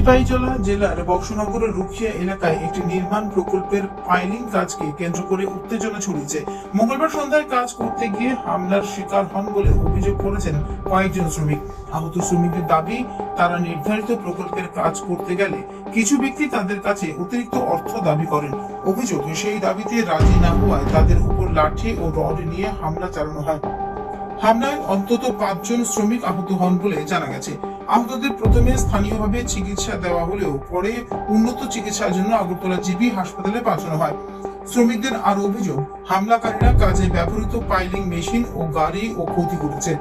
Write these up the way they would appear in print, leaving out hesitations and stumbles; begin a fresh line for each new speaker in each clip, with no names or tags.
সিপাহীজলা জেলার বক্সনগরের রুখিয়া এলাকায় একটি নির্মাণ প্রকল্পের পাইলিং কাজকে কেন্দ্র করে উত্তেজনা ছড়িয়েছে। মঙ্গলবার সন্ধ্যায় কাজ করতে গিয়ে হামলার শিকার হন বলে অভিযোগ করেছেন কয়েকজন শ্রমিক। আহত শ্রমিকদের দাবি, তারা নির্ধারিত প্রকল্পের কাজ করতে গেলে কিছু ব্যক্তি তাদের কাছে অতিরিক্ত অর্থ দাবি করেন। অভিযোগ, সেই দাবিতে রাজি না হওয়ায় তাদের উপর লাঠি ও রড নিয়ে হামলা চালানো হয়। হামলায় অন্তত 5 জন শ্রমিক আহত হন বলে জানা গেছে। আহতদের প্রথমে স্থানীয়ভাবে চিকিৎসা দেওয়া হলেও পরে উন্নত চিকিৎসার জন্য আগরতলা জিবি হাসপাতালে পাঠানো হয়। শ্রমিকদের আরো অভিযোগ, হামলাকারীরা কাজে ব্যবহৃত পাইলিং মেশিন ও গাড়ি ও ক্ষতি করেছে।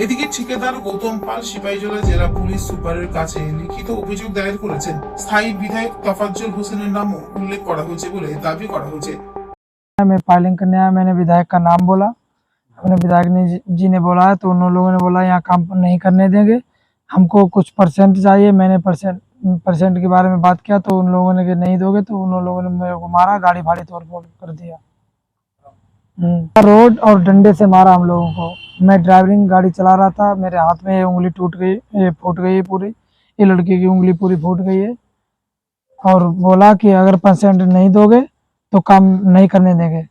এদিকে ঠিকাদার গৌতম পাল সিপাহীজলা জেলা পুলিশ সুপারের কাছে লিখিত অভিযোগ দায়ের করেছেন। স্থায়ী বিধায়ক তফাজ্জল হোসেনের নামও উল্লেখ করা হয়েছে বলে দাবি করা হয়েছে।
मैं पाइलिंग करने आया, मैंने विधायक का नाम बोला। अपने विधायक जी ने बोला है तो उन लोगों ने बोला यहाँ काम नहीं करने देंगे, हमको कुछ परसेंट चाहिए। मैंने परसेंट के बारे में बात किया तो उन लोगों ने कि नहीं दोगे, तो उन लोगों ने मेरे को मारा, गाड़ी फाड़ी तोड़ फोड़ कर दिया। रोड और डंडे से मारा हम लोगों को। मैं ड्राइविंग गाड़ी चला रहा था, मेरे हाथ में ये उंगली टूट गई, ये फूट गई है पूरी, ये लड़की की उंगली पूरी फूट गई है। और बोला कि अगर परसेंट नहीं दोगे तो काम नहीं करने देंगे।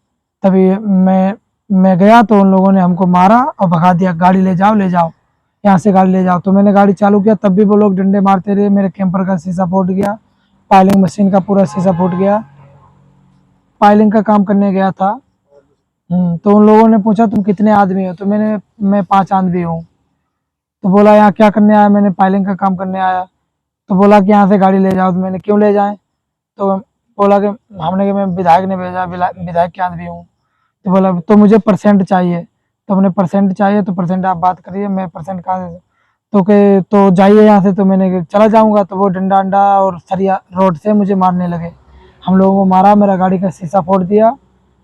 तभी मैं गया तो उन लोगों ने हमको मारा और भगा दिया, गाड़ी ले जाओ यहाँ से गाड़ी ले जाओ। तो मैंने गाड़ी चालू किया, तब भी वो लोग डंडे मारते रहे। मेरे कैंपर का शीशा फूट गया, पाइलिंग मशीन का पूरा शीशा फूट गया। पाइलिंग का काम करने गया था। तो उन लोगों ने पूछा तुम कितने आदमी हो, तो मैं 5 आदमी हूँ। तो बोला यहाँ क्या करने आया, मैंने पाइलिंग का काम करने आया। तो बोला कि यहाँ से गाड़ी ले जाओ। तो मैंने क्यों ले जाएं, तो बोला कि हमने कि मैं विधायक ने भेजा, विधायक के आदमी हूँ। तो बोला तो मुझे परसेंट चाहिए। तो हमने परसेंट चाहिए, तो परसेंट आप बात करिए, मैं परसेंट कहाँ से, तो जाइए यहाँ से। तो मैंने चला जाऊँगा, तो वो डंडा अंडा और सरिया रोड से मुझे मारने लगे। हम लोगों को मारा, मेरा गाड़ी का शीशा फोड़ दिया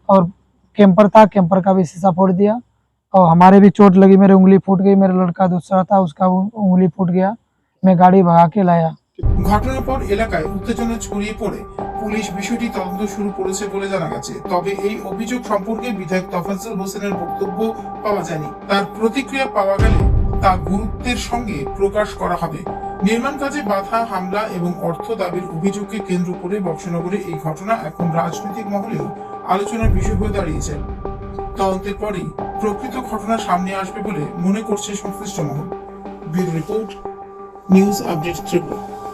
और कैंपर था, कैंपर का भी शीशा फोड़ दिया। और हमारे भी चोट लगी, मेरी उंगली फूट गई। मेरा लड़का दूसरा था, उसका उंगली फूट गया। मैं गाड़ी भगा के लाया।
ঘটনার পর এলাকায় উত্তেজনা ছড়িয়ে পড়ে পুলিশ বিষয়টি তদন্ত শুরু করেছে বলে জানা গেছে। তবে এই অভিযোগ সম্পর্কে বিধায়ক তফাজ্জল হোসেনের বক্তব্য পাওয়া যায়নি। তার প্রতিক্রিয়া পাওয়া গেলে তা গুরুত্বের সঙ্গে প্রকাশ করা হবে। নির্মাণ কাজে বাধা, হামলা এবং অর্থ দাবির অভিযোগকে কেন্দ্র করে বক্সনগরে এই ঘটনা এখন রাজনৈতিক মহলেও আলোচনার বিষয় হয়ে দাঁড়িয়েছে। তদন্তের পরেই প্রকৃত ঘটনা সামনে আসবে বলে মনে করছে সংশ্লিষ্ট মহল। Bureau report, news update Tripura.